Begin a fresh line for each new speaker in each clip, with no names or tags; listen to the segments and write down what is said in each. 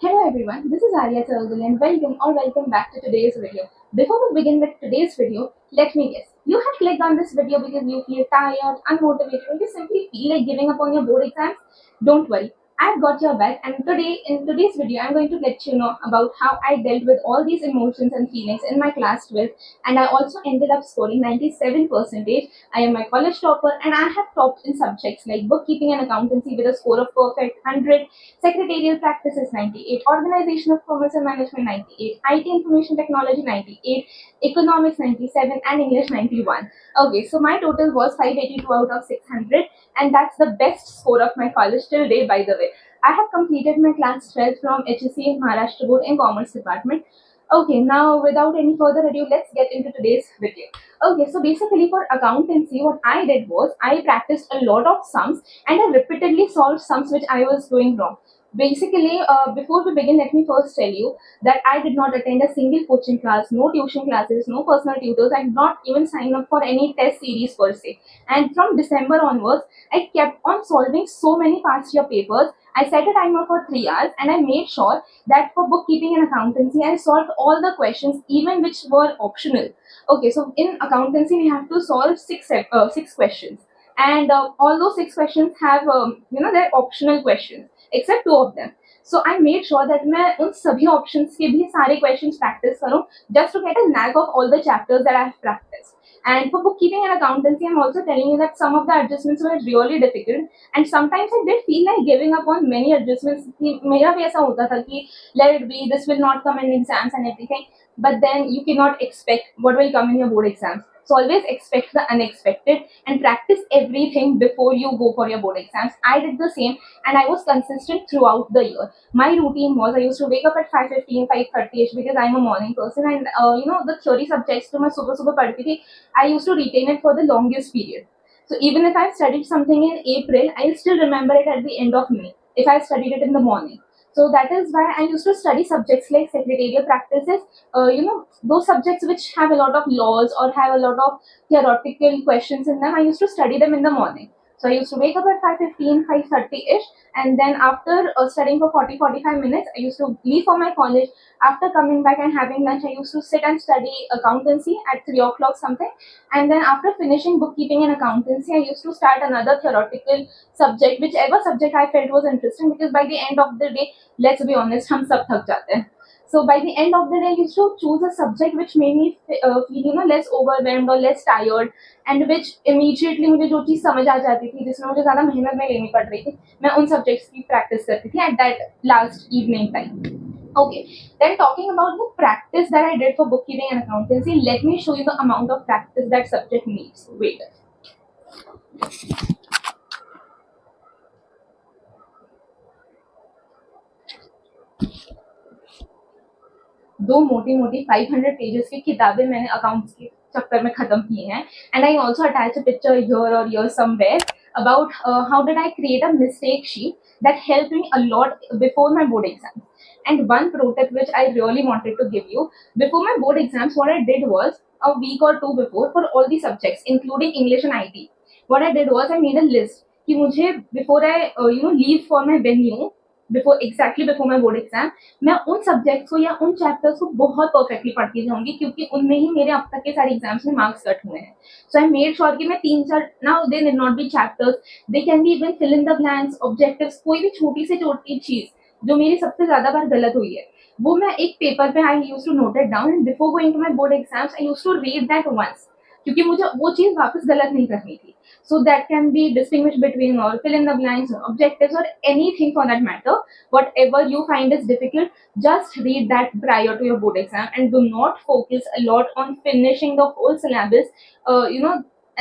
Hello everyone, this is Arya Sargal and welcome back to today's video. Before we begin with today's video, let me guess. You have clicked on this video because you feel tired, unmotivated, or you simply feel like giving up on your board exams? Don't worry, I've got your back, and today in today's video I'm going to let you know about how I dealt with all these emotions and feelings in my class 12, and I also ended up scoring 97%. I am my college topper and I have topped in subjects like bookkeeping and accountancy with a score of perfect 100, secretarial practices 98, organization of commerce and management 98, IT information technology 98, economics 97, and English 91. Okay, so my total was 582 out of 600, and that's the best score of my college till date, by the way. I have completed my class 12 from HSC Maharashtra Board in Commerce Department. Okay, now without any further ado, let's get into today's video. Okay, so basically for accountancy, what I did was I practiced a lot of sums and I repeatedly solved sums which I was doing wrong. Basically, before we begin, let me first tell you that I did not attend a single coaching class, no tuition classes, no personal tutors. I did not even sign up for any test series per se. And from December onwards, I kept on solving so many past year papers. I set a timer for 3 hours and I made sure that for bookkeeping and accountancy, I solved all the questions, even which were optional. Okay, so in accountancy, we have to solve six questions, and all those six questions have they're optional questions except two of them. So I made sure that मैं उन सभी options के भी सारे questions practice करूँ just to get a knack of all the chapters that I have practiced. And for bookkeeping and accountancy, I'm also telling you that some of the adjustments were really difficult, and sometimes I did feel like giving up on many adjustments. कि मेरा भी ऐसा होता था कि let it be, this will not come in exams and everything. But then you cannot expect what will come in your board exams. So always expect the unexpected and practice everything before you go for your board exams. I did the same and I was consistent throughout the year. My routine was I used to wake up at 5:15, 5:30 because I'm a morning person, and the theory subjects to my super padti thi, I used to retain it for the longest period. So even if I studied something in April, I'll still remember it at the end of May if I studied it in the morning. So that is why I used to study subjects like secretarial practices, those subjects which have a lot of laws or have a lot of theoretical questions in them. I used to study them in the morning. So I used to wake up at 5:15, 5:30-ish, and then after studying for 40-45 minutes, I used to leave for my college. After coming back and having lunch, I used to sit and study accountancy at 3 o'clock something, and then after finishing bookkeeping and accountancy, I used to start another theoretical subject, whichever subject I felt was interesting, because by the end of the day, let's be honest, हम सब थक जाते हैं. So by the end of the day, I used to choose a subject which made me feel less overwhelmed or less tired, and which immediately मुझे जो चीज़ समझ आ जाती थी, जिसमें मुझे ज़्यादा मेहनत नहीं लेनी पड़ रही थी, मैं उन subjects की practice करती थी at that last evening time. Okay, then talking about the practice that I did for bookkeeping and accountancy, let me show you the amount of practice that subject needs. Wait. दो मोटी मोटी 500 pages की किताबें मैंने accounts के चक्कर में खत्म किए हैं, and I also attach a picture here और here somewhere about how did I create a mistake sheet that helped me a lot before my board exams. And one pro tip which I really wanted to give you, before my board exams, what I did was a week or two before, for all the subjects including English and IT, what I did was I made a list कि मुझे before I leave for my venue, before my board exam, मैं उन subjects को या उन chapters को बहुत perfectly पढ़ती जाऊंगी, क्योंकि उनमें ही मेरे अब तक के सारे एग्जाम्स में मार्क्स कट हुए हैं. सो आई मेड श्योर कि मैं 3-4, now they did not be chapters, they can be even fill in the blanks, objectives, कोई भी छोटी से छोटी चीज जो मेरी सबसे ज्यादा बार गलत हुई है, वो मैं एक पेपर पे I use to note it down, and before going to my board exams I use to read that once, क्योंकि मुझे वो चीज वापस गलत नहीं करनी थी. So that can be distinguished between or fill in the blanks or objectives or anything for that matter. Whatever you find is difficult, just read that prior to your board exam, and do not focus a lot on finishing the whole syllabus,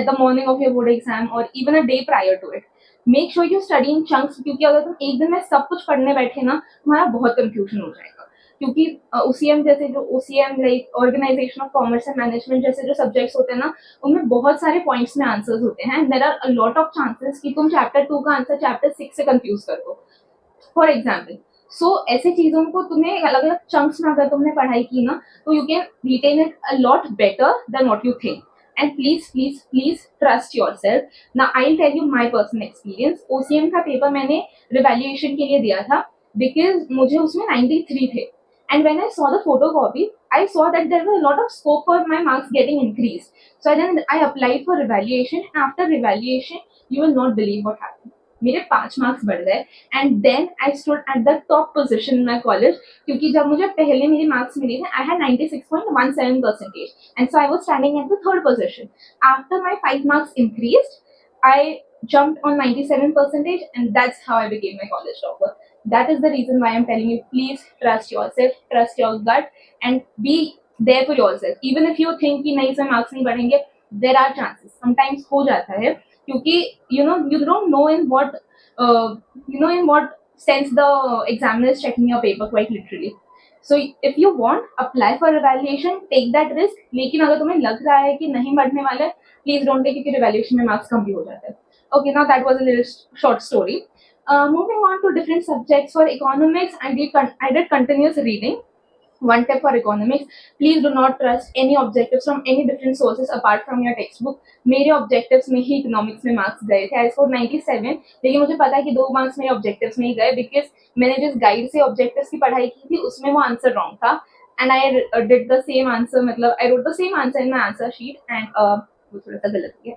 at the morning of your board exam or even a day prior to it. Make sure you study in chunks, क्योंकि अगर तुम एक दिन में सब कुछ पढ़ने बैठे ना, तुम्हारा बहुत कंफ्यूजन हो जाएगा. क्योंकि ओसीएम जैसे जो OCM like organisation of commerce and management जैसे जो सब्जेक्ट्स होते हैं ना, उनमें बहुत सारे पॉइंट्स में आंसर्स होते हैं, and there are a lot of chances कि तुम चैप्टर 2 का आंसर चैप्टर 6 से कंफ्यूज कर दो, फॉर एग्जाम्पल. सो ऐसे चीजों को तुम्हें अलग अलग चंक्स में अगर तुमने पढ़ाई की ना, तो you can retain it a lot better than what you think. And please trust yourself. ना I tell you my personal experience. OCM का पेपर मैंने रिवैल्यूएशन के लिए दिया था, बिकॉज मुझे उसमें 93 थे. And when I saw the photocopy, I saw that there was a lot of scope for my marks getting increased. So then I applied for evaluation. After evaluation, you will not believe what happened. मेरे 5 marks बढ़ गए and then I stood at the top position in my college, क्योंकि जब मुझे पहले मेरे marks मिले थे I had 96.17% and so I was standing at the third position. After my 5 marks increased, I jumped on 97 percentage, and that's how I became my college topper. That is the reason why I'm telling you, please trust yourself, trust your gut, and be there for yourself. Even if you think कि नहीं इसमें marks नहीं बढ़ेंगे, there are chances. Sometimes हो जाता है, क्योंकि you don't know in what in what sense the examiner is checking your paper quite literally. So if you want, apply for evaluation, take that risk. लेकिन अगर तुम्हें लग रहा है कि नहीं बढ़ने वाला है, please don't take it, क्योंकि evaluation में marks कम भी हो जाते हैं. Okay, now that was a little short story. Moving on to different subjects. For economics, I did continuous reading. One tip for economics: please do not trust any objectives from any different sources apart from your textbook. मेरे objectives में ही economics में marks गए थे. I scored 97, लेकिन मुझे पता है कि 2 marks मेरे objectives में ही गए, because मैंने जिस guide से objectives की पढ़ाई की थी उसमें वो answer wrong था, and I did the same answer, मतलब I wrote the same answer in my answer sheet, and वो थोड़ा सा गलत हो गया.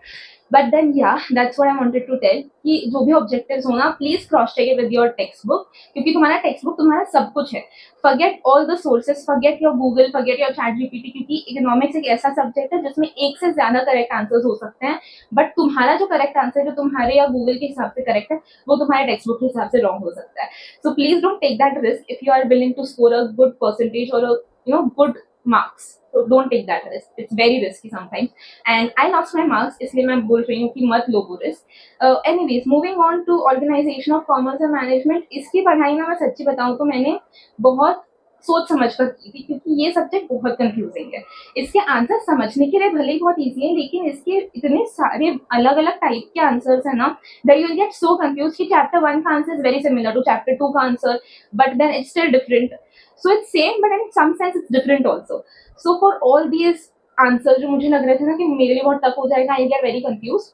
But then yeah that's what I wanted to tell, कि जो भी ऑब्जेक्टिव्स हो ना, please cross check it with your text book, क्योंकि तुम्हारा टेक्स्ट बुक तुम्हारा सब कुछ है. Forget all the sources, forget your Google, forget your chat GPT, क्योंकि इकोनॉमिक्स एक ऐसा सब्जेक्ट है जिसमें एक से ज्यादा करेक्ट आंसर्स हो सकते हैं, बट तुम्हारा जो करेक्ट आंसर जो तुम्हारे या गूगल के हिसाब से करेक्ट है, वो तुम्हारे टेक्स्ट बुक के हिसाब से रॉन्ग हो सकता है. So please don't take that risk if you are willing to score a good percentage और good marks. So don't take that risk. It's very risky sometimes. And I lost my marks, इसलिए मैं बोल रही हूँ कि मत लो वो risk. Anyways, moving on to organization of commerce and management. इसकी पढ़ाई में मैं सच्ची बताऊँ तो मैंने बहुत सोच समझ कर की थी, क्योंकि ये सब्जेक्ट बहुत कंफ्यूजिंग है. इसके आंसर समझने के लिए भले ही बहुत ईजी है, लेकिन इसके इतने सारे अलग अलग टाइप के आंसर्स है ना, that you will get so confuse कि चैप्टर 1 का answer is very similar to chapter 2 का answer, but then it's still different. So it's same, but in some sense it's different also. So for all these answers जो मुझे लग रहे थे ना कि मेरे लिए बहुत टफ हो जाएगा, I get very confused.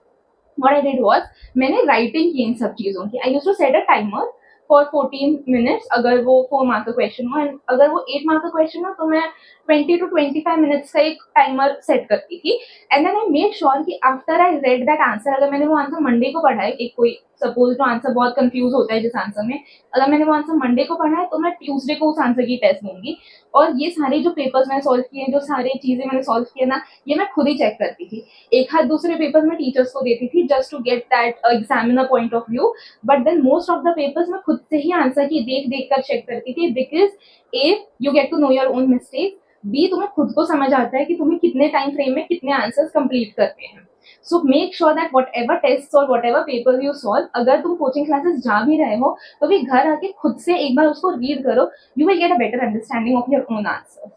What I did was, मैंने writing की इन सब चीज़ों की. I used to set a timer for 14 minutes अगर वो 4 मार्क का क्वेश्चन हो, एंड अगर वो 8 मार्क का क्वेश्चन हो तो मैं 20 to 25 मिनट्स का एक टाइमर सेट करती थी. And then I made sure कि after I read that answer, अगर मैंने वो आंसर मंडे को पढ़ा है, एक कोई सपोज जो आंसर बहुत कंफ्यूज होता है जिस आंसर में, अगर मैंने वो आंसर मंडे को पढ़ा है तो मैं ट्यूसडे को उस आंसर की टेस्ट दूंगी. और ये सारे जो पेपर्स मैंने सॉल्व किए, जो सारी चीजें मैंने सॉल्व किए ना, ये मैं खुद ही चेक करती थी. एक हाथ दूसरे पेपर में टीचर्स को देती थी just to get that examiner point of view, but then most of the papers मैं खुद से ही आंसर की देख देख कर चेक करती थी, because uh you get to know your own mistake, बी तुम्हें खुद को समझ आता है कि तुम्हें कितने टाइम फ्रेम में कितने आंसर्स कंप्लीट करते हैं. So make sure that whatever test और whatever paper you solve, अगर तुम कोचिंग क्लासेस जा भी रहे हो तो भी घर आके खुद से एक बार उसको रीड करो, you will get a better understanding of your own answer.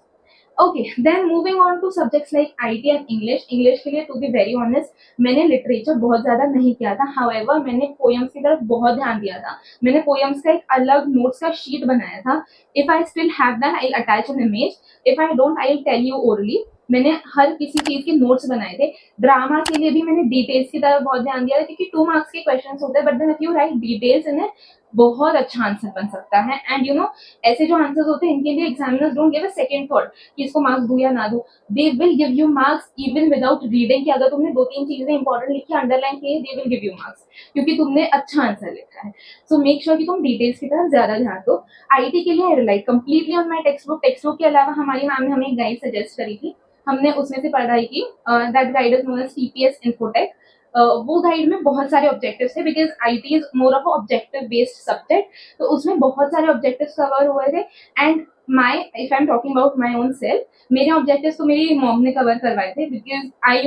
Okay, then moving on to subjects like IT and English. English के लिए to be very honest, मैंने literature बहुत ज़्यादा नहीं किया था. However, मैंने poems की तरफ बहुत ध्यान दिया था. मैंने poems का एक अलग notes का sheet बनाया था. If I still have that, I'll attach an image. If I don't, I'll tell you orally. मैंने हर किसी चीज के नोट्स बनाए थे. ड्रामा के लिए भी मैंने डिटेल्स की तरफ बहुत ध्यान दिया था, क्योंकि 2 मार्क्स के क्वेश्चंस होते हैं, but then if you write details in it, बहुत अच्छा आंसर बन सकता है. एंड ऐसे जो आंसर्स होते हैं इनके लिए examiners don't give a second thought कि इसको मार्क्स दूं या ना दूं. They will give you marks even without reading, कि अगर तुमने 2-3 चीजें इंपॉर्टेंट लिखी, अंडरलाइन की, they will give you marks, क्योंकि तुमने अच्छा आंसर लिखा है. सो मेक श्योर कि तुम डिटेल्स की तरफ ज्यादा ध्यान दो. आईटी के लिए I rely completely on my text book. Text book के अलावा हमारी मैम ने हमें एक गाइड सजेस्ट करी थी, हमने उसमें से पढ़ाई की. That guide is known as TPS Infotech. वो गाइड में बहुत सारे ऑब्जेक्टिव्स थे, because IT is more of objective based subject, तो उसमें बहुत सारे ऑब्जेक्टिव्स कवर हुए थे. And my if I am talking about my own self, मेरे ऑब्जेक्टिव्स तो मेरी मॉम ने कवर करवाए थे, because I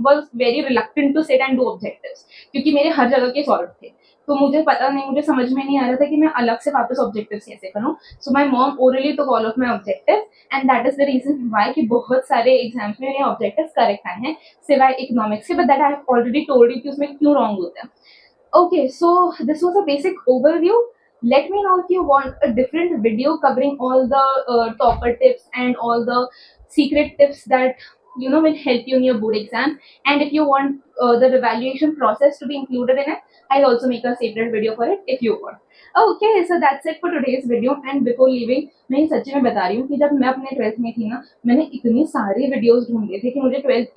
was very reluctant to sit and do objectives, क्योंकि मेरे हर जगह के सॉल्व थे. तो मुझे पता नहीं, मुझे समझ में नहीं आ रहा था कि मैं अलग से वापस ऑब्जेक्टिव्स कैसे करूँ. So my mom orally took all of my objective, and that is the reason why कि बहुत सारे एग्जाम्स में मेरे ऑब्जेक्टिव्स करेक्ट आए हैं, सिवाय इकोनॉमिक्स के, but that I have already told you कि उसमें क्यों रॉन्ग होता है. Okay, so this was a basic overview. Let me know if you want a different video covering all the topper tips and all the secret tips that will help you in your board exam. And if you want the evaluation process to be included in it, I'll also make a separate video for it if you want. Okay, so that's it for today's video. And before leaving, मैं ये सच्ची में बता रही हूँ कि जब मैं अपने 12th में थी ना, मैंने इतनी सारी वीडियोस ढूंढे थे कि मुझे 12th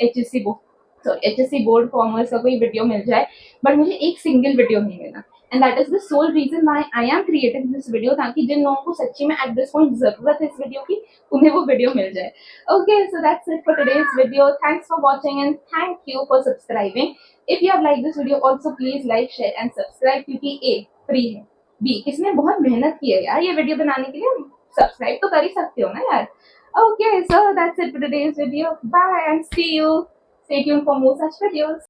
HSC बोर्ड कॉमर्स का कोई वीडियो मिल जाए, बट मुझे एक सिंगल वीडियो नहीं मिला. And that is the sole reason why I am creating this video, ताकि जिन लोगों को सच्ची में एट दिस पॉइंट जरूरत है इस वीडियो की, उन्हें वो वीडियो मिल जाए. Okay, so that's it for today's video. Thanks for watching and thank you for subscribing. If you have liked this video, also please like, share and subscribe, क्योंकि A free है, B किसने बहुत मेहनत की है यार ये वीडियो बनाने के लिए, सब्सक्राइब तो कर ही सकते हो ना यार. Okay, so that's it for today's video. Bye and see you. Stay tuned for more such videos.